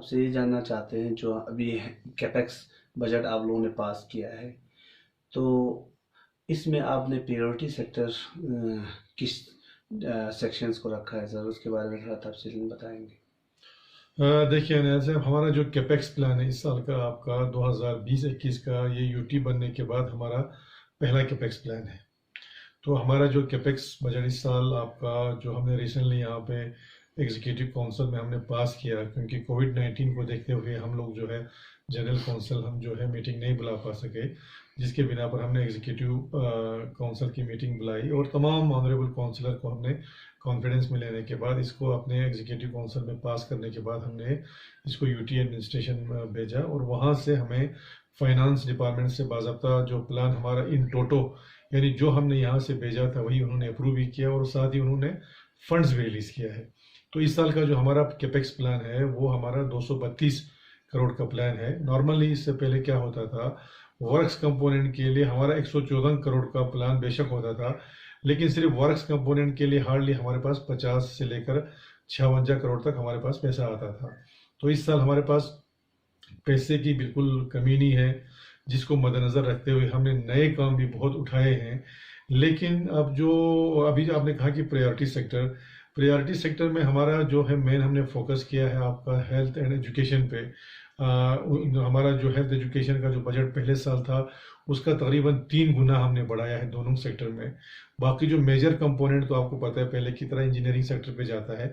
आपसे ये जानना चाहते हैं, जो अभी कैपेक्स बजट आप लोगों ने पास किया है, तो इसमें आपने प्रायोरिटी सेक्टर किस सेक्शंस को रखा है सर? उसके बारे में थोड़ा तफसील बताएंगे। देखिए अनिल साहब, हमारा जो कैपेक्स प्लान है इस साल का, आपका 2020-21 का, ये यूटी बनने के बाद हमारा पहला कैपेक्स प्लान है। तो हमारा जो कैपेक्स बजट इस साल आपका, जो हमने रिसेंटली यहाँ पे एग्जीक्यूटिव काउंसिल में हमने पास किया, क्योंकि कोविड-19 को देखते हुए हम लोग जो है जनरल काउंसिल हम जो है मीटिंग नहीं बुला पा सके, जिसके बिना पर हमने एग्जीक्यूटिव काउंसिल की मीटिंग बुलाई और तमाम ऑनरेबल काउंसिलर को हमने कॉन्फिडेंस में लेने के बाद इसको अपने एग्जीक्यूटिव काउंसिल में पास करने के बाद हमने इसको यूटी एडमिनिस्ट्रेशन में भेजा और वहाँ से हमें फाइनेंस डिपार्टमेंट से बाज़ाब्ता जो प्लान हमारा इन टोटो, यानी जो हमने यहाँ से भेजा था वही उन्होंने अप्रूव भी किया और साथ ही उन्होंने फंड्स भी रिलीज़ किया है। तो इस साल का जो हमारा कैपेक्स प्लान है वो हमारा 232 करोड़ का प्लान है। नॉर्मली इससे पहले क्या होता था, वर्क्स कंपोनेंट के लिए हमारा 114 करोड़ का प्लान बेशक होता था, लेकिन सिर्फ वर्क्स कंपोनेंट के लिए हार्डली हमारे पास 50 से लेकर 56 करोड़ तक हमारे पास पैसा आता था। तो इस साल हमारे पास पैसे की बिल्कुल कमी नहीं है, जिसको मद्देनज़र रखते हुए हमने नए काम भी बहुत उठाए हैं। लेकिन अब जो अभी आपने कहा कि प्रायोरिटी सेक्टर में हमारा जो है मेन हमने फोकस किया है आपका हेल्थ एंड एजुकेशन पे। हमारा जो हेल्थ एजुकेशन का जो बजट पहले साल था उसका तकरीबन 3 गुना हमने बढ़ाया है दोनों सेक्टर में। बाकी जो मेजर कंपोनेंट तो आपको पता है पहले की तरह इंजीनियरिंग सेक्टर पे जाता है,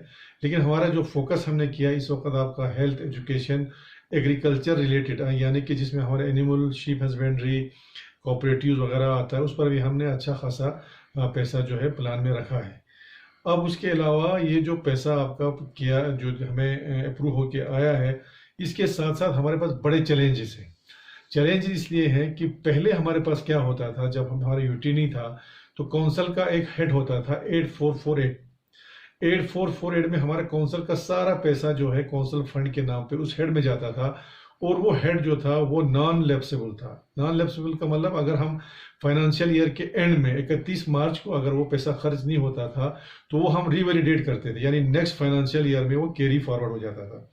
लेकिन हमारा जो फोकस हमने किया इस वक्त आपका हेल्थ एजुकेशन एग्रीकल्चर रिलेटेड, यानी कि जिसमें हमारे एनिमल शीप हस्बेंड्री कोऑपरेटिव वगैरह आता है, उस पर भी हमने अच्छा खासा पैसा जो है प्लान में रखा है। अब उसके अलावा ये जो पैसा आपका किया जो हमें अप्रूव होके आया है, इसके साथ साथ हमारे पास बड़े चैलेंजेस हैं। चैलेंज इसलिए है कि पहले हमारे पास क्या होता था, जब हमारा यूटी नहीं था तो काउंसिल का एक हेड होता था 8448 में हमारे काउंसिल का सारा पैसा जो है काउंसिल फंड के नाम पे उस हेड में जाता था और वो हेड जो था वो नॉन लैप्सेबल था। नॉन लैप्सेबल का मतलब अगर हम फाइनेंशियल ईयर के एंड में 31 मार्च को अगर वो पैसा खर्च नहीं होता था तो वो हम रिवैलिडेट करते थे, यानी नेक्स्ट फाइनेंशियल ईयर में वो कैरी फॉरवर्ड हो जाता था।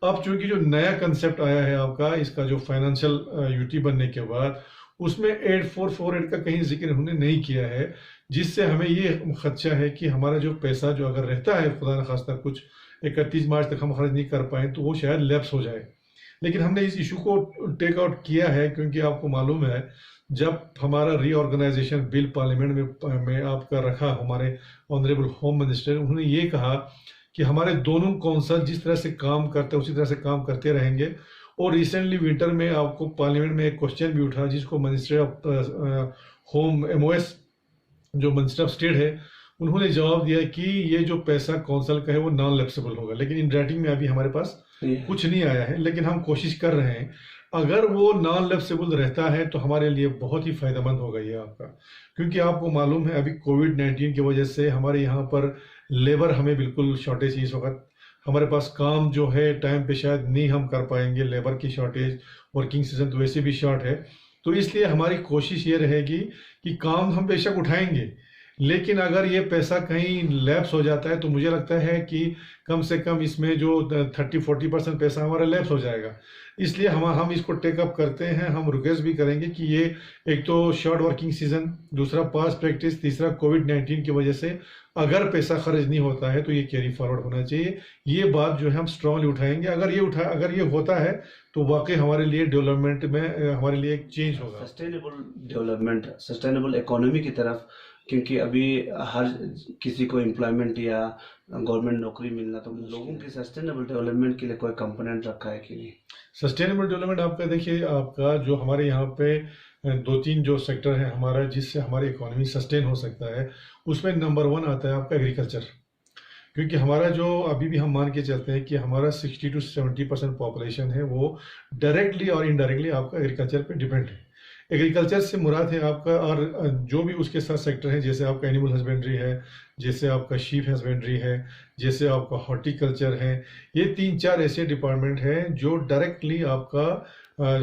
अब चूंकि जो नया कंसेप्ट आया है आपका इसका जो फाइनेंशियल यूटी बनने के बाद, उसमें 8448 का कहीं जिक्र उन्होंने नहीं किया है, जिससे हमें ये खदशा है कि हमारा जो पैसा जो अगर रहता है खुदा न खास्ता कुछ 31 मार्च तक हम खर्च नहीं कर पाए तो वो शायद लैप्स हो जाए। लेकिन हमने इस इशू को टेक आउट किया है, क्योंकि आपको मालूम है जब हमारा रीऑर्गेनाइजेशन बिल पार्लियामेंट में आपका रखा, हमारे ऑनरेबल होम मिनिस्टर उन्होंने ये कहा कि हमारे दोनों काउंसिल जिस तरह से काम करते हैं उसी तरह से काम करते रहेंगे। और रिसेंटली विंटर में आपको पार्लियामेंट में एक क्वेश्चन भी उठा जिसको मिनिस्टर ऑफ होम एमओएस जो मिनिस्टर ऑफ स्टेट है उन्होंने जवाब दिया कि ये जो पैसा काउंसिल का है वो नॉन लैप्सेबल होगा, लेकिन इन राइटिंग में अभी हमारे पास कुछ नहीं आया है, लेकिन हम कोशिश कर रहे हैं। अगर वो नॉन लैप्सेबल रहता है तो हमारे लिए बहुत ही फायदेमंद होगा ये आपका, क्योंकि आपको मालूम है अभी कोविड-19 की वजह से हमारे यहाँ पर लेबर हमें बिल्कुल शॉर्टेज इस वक्त, हमारे पास काम जो है टाइम पे शायद नहीं हम कर पाएंगे, लेबर की शॉर्टेज, वर्किंग सीजन तो वैसे भी शॉर्ट है। तो इसलिए हमारी कोशिश ये रहेगी कि काम हम बेशक उठाएंगे, लेकिन अगर ये पैसा कहीं लैप्स हो जाता है तो मुझे लगता है कि कम से कम इसमें जो 30-40% पैसा हमारा लैप्स हो जाएगा। इसलिए हम इसको टेकअप करते हैं, हम रिक्वेस्ट भी करेंगे कि ये एक तो शॉर्ट वर्किंग सीजन, दूसरा पास प्रैक्टिस, तीसरा कोविड-19 की वजह से अगर पैसा खर्च नहीं होता है तो ये कैरी फॉरवर्ड होना चाहिए। ये बात जो है हम स्ट्रांगली उठाएंगे। अगर ये होता है तो वाकई हमारे लिए डेवलपमेंट में हमारे लिए एक चेंज होगा, सस्टेनेबल डेवलपमेंट, सस्टेनेबल इकोनॉमी की तरफ। क्योंकि अभी हर किसी को एम्प्लॉयमेंट या गवर्नमेंट नौकरी मिलना, तो लोगों के सस्टेनेबल डेवलपमेंट के लिए कोई कंपोनेंट रखा है कि नहीं? सस्टेनेबल डेवलपमेंट आपका देखिए, आपका जो हमारे यहाँ पे 2-3 जो सेक्टर है हमारा जिससे हमारी इकोनॉमी सस्टेन हो सकता है, उसमें नंबर 1 आता है आपका एग्रीकल्चर। क्योंकि हमारा जो अभी भी हम मान के चलते हैं कि हमारा 60 से 70% पॉपुलेशन है वो डायरेक्टली और इनडायरेक्टली आपका एग्रीकल्चर पे डिपेंड है। एग्रीकल्चर से मुराद है आपका, और जो भी उसके साथ सेक्टर है, जैसे आपका एनिमल हस्बेंड्री है, जैसे आपका शीप हस्बेंड्री है, जैसे आपका हॉर्टिकल्चर है, ये 3-4 ऐसे डिपार्टमेंट हैं जो डायरेक्टली आपका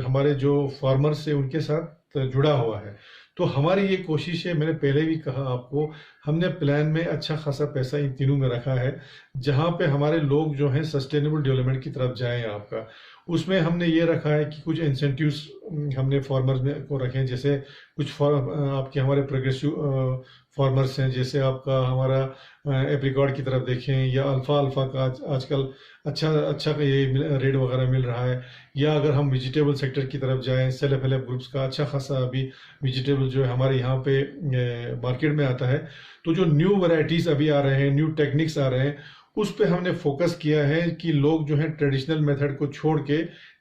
हमारे जो फार्मर से उनके साथ जुड़ा हुआ है। तो हमारी ये कोशिश है, मैंने पहले भी कहा आपको, हमने प्लान में अच्छा खासा पैसा इन तीनों में रखा है, जहाँ पे हमारे लोग जो हैं सस्टेनेबल डेवलपमेंट की तरफ जाएं आपका। उसमें हमने ये रखा है कि कुछ इंसेंटिव्स हमने फार्मर्स में को रखे हैं, जैसे कुछ आपके हमारे प्रोग्रेसिव फार्मर्स हैं, जैसे आपका हमारा एप्रिकॉट की तरफ देखें, या अल्फ़ा का आजकल अच्छा अच्छा ये रेट वगैरह मिल रहा है, या अगर हम वेजिटेबल सेक्टर की तरफ जाएं, सेल्फ हेल्प ग्रुप्स का अच्छा खासा अभी वेजिटेबल जो है हमारे यहाँ पे मार्केट में आता है। तो जो न्यू वैरायटीज़ अभी आ रहे हैं, न्यू टेक्निक्स आ रहे हैं, उस पे हमने फोकस किया है कि लोग जो है ट्रेडिशनल मेथड को छोड़ के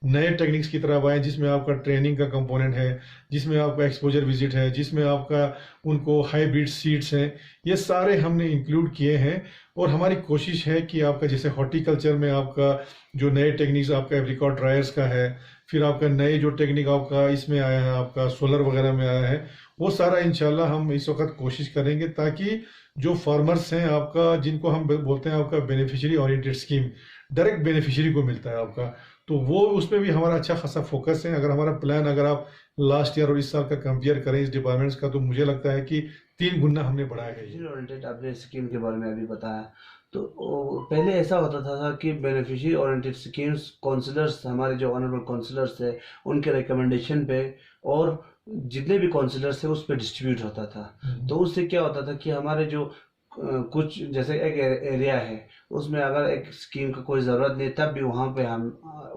नए टेक्निक्स की तरफ आए, जिसमें आपका ट्रेनिंग का कंपोनेंट है, जिसमें आपका एक्सपोजर विजिट है, जिसमें आपका उनको हाइब्रिड सीड्स हैं, ये सारे हमने इंक्लूड किए हैं। और हमारी कोशिश है कि आपका जैसे हॉर्टिकल्चर में आपका जो नए टेक्निक्स आपका एप्रिकॉट ड्रायर्स का है, फिर आपका नए जो टेक्निक आपका इसमें आया है, आपका सोलर वगैरह में आया है, वो सारा इंशाल्लाह हम इस वक्त कोशिश करेंगे, ताकि जो फार्मर्स हैं आपका, जिनको हम बोलते हैं आपका beneficiary oriented scheme, direct beneficiary को मिलता है आपका, तो वो उसमें भी हमारा अच्छा खासा फोकस है। अगर हमारा प्लान अगर आप लास्ट ईयर और इस साल का कंपेयर करें इस डिपार्टमेंट्स का, तो मुझे लगता है कि 3 गुना हमने बढ़ाया है। ओरिएंटेड आपने स्कीम के बारे में अभी बताया, तो पहले ऐसा होता था कि बेनिफिशियरी ओरिएंटेड स्कीम्स काउंसलर्स, हमारे जो ऑनरेबल काउंसलर्स थे, उनके रिकमेंडेशन पे और जितने भी काउंसलर्स थे उस पर डिस्ट्रीब्यूट होता था। तो उससे क्या होता था कि हमारे जो कुछ जैसे एक एरिया है, उसमें अगर एक स्कीम का कोई ज़रूरत नहीं, तब भी वहाँ पे हम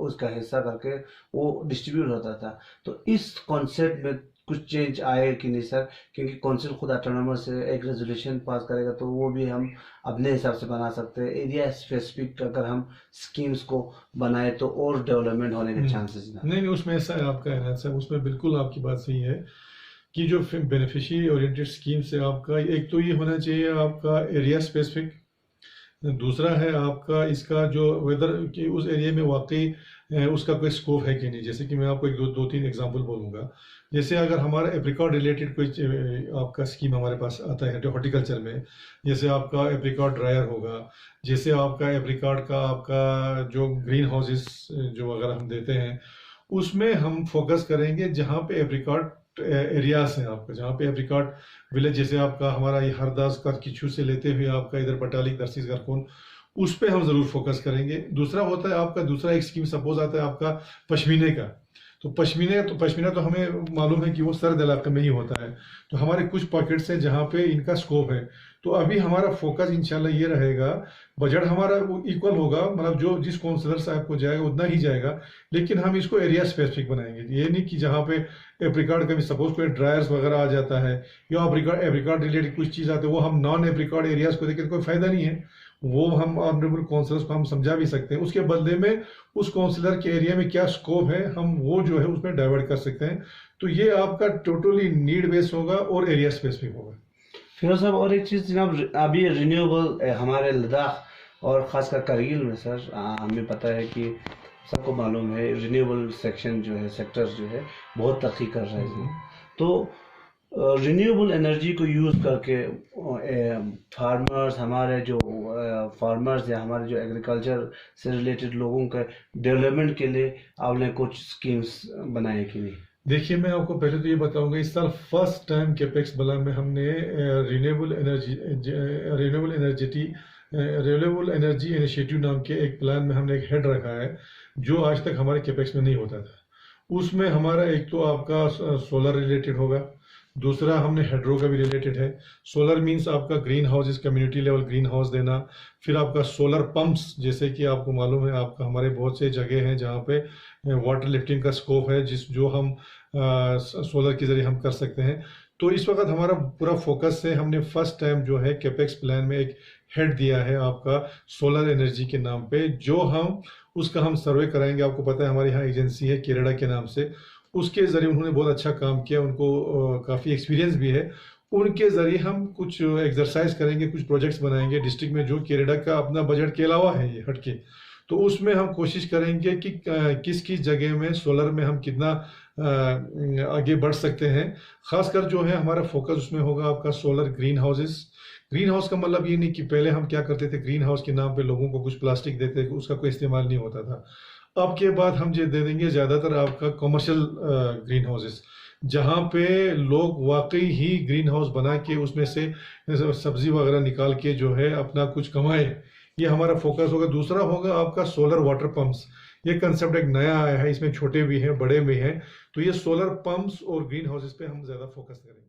उसका हिस्सा करके वो डिस्ट्रीब्यूट होता था। तो इस कॉन्सेप्ट में कुछ चेंज आए कि नहीं सर? क्योंकि काउंसिल खुद ऑटोनोमस से एक रेजोल्यूशन पास करेगा, तो वो भी हम अपने हिसाब से बना सकते हैं। एरिया स्पेसिफिक अगर हम स्कीम्स को बनाए तो और डेवलपमेंट होने के चांसेस नहीं, उसमें ऐसा है, आपका है उसमें बिल्कुल आपकी बात सही है कि जो बेनिफिशियरी ओरिएंटेड स्कीम से आपका एक तो ये होना चाहिए आपका एरिया स्पेसिफिक, दूसरा है आपका इसका जो वेदर कि उस एरिया में वाकई उसका कोई स्कोप है कि नहीं। जैसे कि मैं आपको एक दो तीन एग्जांपल बोलूँगा। जैसे अगर हमारा एप्रिकॉट रिलेटेड कोई आपका स्कीम हमारे पास आता है हॉर्टिकल्चर में, जैसे आपका एप्रिकॉट ड्रायर होगा, जैसे आपका एप्रिकॉट का आपका जो ग्रीन हाउसेस जो अगर हम देते हैं, उसमें हम फोकस करेंगे जहाँ पे एप्रिकॉट एरियाज हैं आपका, जहाँ पे एप्रिकॉट विलेज, जैसे आपका हमारा ये हरदास का किचू से लेते हुए आपका इधर बटालिक दरसीस गरकून, उस पे हम जरूर फोकस करेंगे। दूसरा होता है आपका दूसरा एक स्कीम सपोज आता है आपका पश्मीने का। तो पश्मीना तो हमें मालूम है कि वो सर्द इलाके में ही होता है। तो हमारे कुछ पॉकेट्स हैं जहाँ पे इनका स्कोप है। तो अभी हमारा फोकस इंशाल्लाह ये रहेगा, बजट हमारा इक्वल होगा, मतलब जो जिस काउंसलर साहब को जाएगा उतना ही जाएगा, लेकिन हम इसको एरिया स्पेसिफिक बनाएंगे। ये नहीं कि जहाँ पे एप्रिकॉट का भी सपोज कोई ड्रायर्स वगैरह आ जाता है या एप्रिकॉट रिलेटेड कुछ चीज़ आती है, वो हम नॉन एप्रिकॉट एरियाज को देखें कोई फायदा नहीं है। वो हम ऑनरेबल काउंसलर्स को हम समझा भी सकते हैं, उसके बदले में उस काउंसलर के एरिया में क्या स्कोप है हम वो जो है उसमें डाइवर्ट कर सकते हैं। तो ये आपका टोटली नीड बेस होगा और एरिया स्पेसिफिक होगा। फिरोज साहब, और एक चीज़ जनाब, अभी रिन्यूएबल हमारे लद्दाख और ख़ासकर करगिल में सर, हमें पता है कि सबको मालूम है रिन्यूएबल सेक्शन जो है, सेक्टर जो है बहुत तरक्की कर रहे हैं। तो रिन्यूएबल एनर्जी को यूज़ करके फार्मर्स, हमारे जो फार्मर्स या हमारे जो एग्रीकल्चर से रिलेटेड लोगों के डेवलपमेंट के लिए आपने कुछ स्कीम्स बनाए कि नहीं? देखिए, मैं आपको पहले तो ये बताऊंगा, इस साल फर्स्ट टाइम कैपेक्स बला में हमने रिन्यूएबल एनर्जी इनिशिएटिव नाम के एक प्लान में हमने एक हेड रखा है, जो आज तक हमारे कैपेक्स में नहीं होता था। उसमें हमारा एक तो आपका सोलर रिलेटेड होगा, दूसरा हमने हाइड्रो का भी रिलेटेड है। सोलर मींस आपका green houses, community level green house देना, फिर आपका सोलर पंप्स, जैसे कि आपको मालूम है आपका हमारे बहुत से जगह हैं जहाँ पे वाटर लिफ्टिंग का स्कोप है, जो हम सोलर के जरिए हम कर सकते हैं। तो इस वक्त हमारा पूरा फोकस है, हमने फर्स्ट टाइम जो है कैपेक्स प्लान में एक हेड दिया है आपका सोलर एनर्जी के नाम पे, जो उसका हम सर्वे कराएंगे। आपको पता है हमारे यहाँ एजेंसी है केरेडा के नाम से, उसके ज़रिए उन्होंने बहुत अच्छा काम किया, उनको काफ़ी एक्सपीरियंस भी है। उनके ज़रिए हम कुछ एक्सरसाइज करेंगे, कुछ प्रोजेक्ट्स बनाएंगे डिस्ट्रिक्ट में, जो केरेडा का अपना बजट के अलावा है ये हटके। तो उसमें हम कोशिश करेंगे कि किस किस जगह में सोलर में हम कितना आगे बढ़ सकते हैं। खासकर जो है हमारा फोकस उसमें होगा आपका solar green houses. Green house का मतलब ये नहीं कि पहले हम क्या करते थे, ग्रीन हाउस के नाम पे लोगों को कुछ प्लास्टिक देते, उसका कोई इस्तेमाल नहीं होता था। अब के बाद हम जो दे देंगे ज़्यादातर आपका कमर्शियल ग्रीन हाउसेस, जहाँ पे लोग वाकई ही ग्रीन हाउस बना के उसमें से सब्जी वगैरह निकाल के जो है अपना कुछ कमाए। ये हमारा फोकस होगा। दूसरा होगा आपका सोलर वाटर पंप्स। ये कंसेप्ट एक नया आया है, इसमें छोटे भी हैं बड़े भी हैं। तो ये सोलर पंप्स और ग्रीन हाउसेस पे हम ज़्यादा फोकस करेंगे।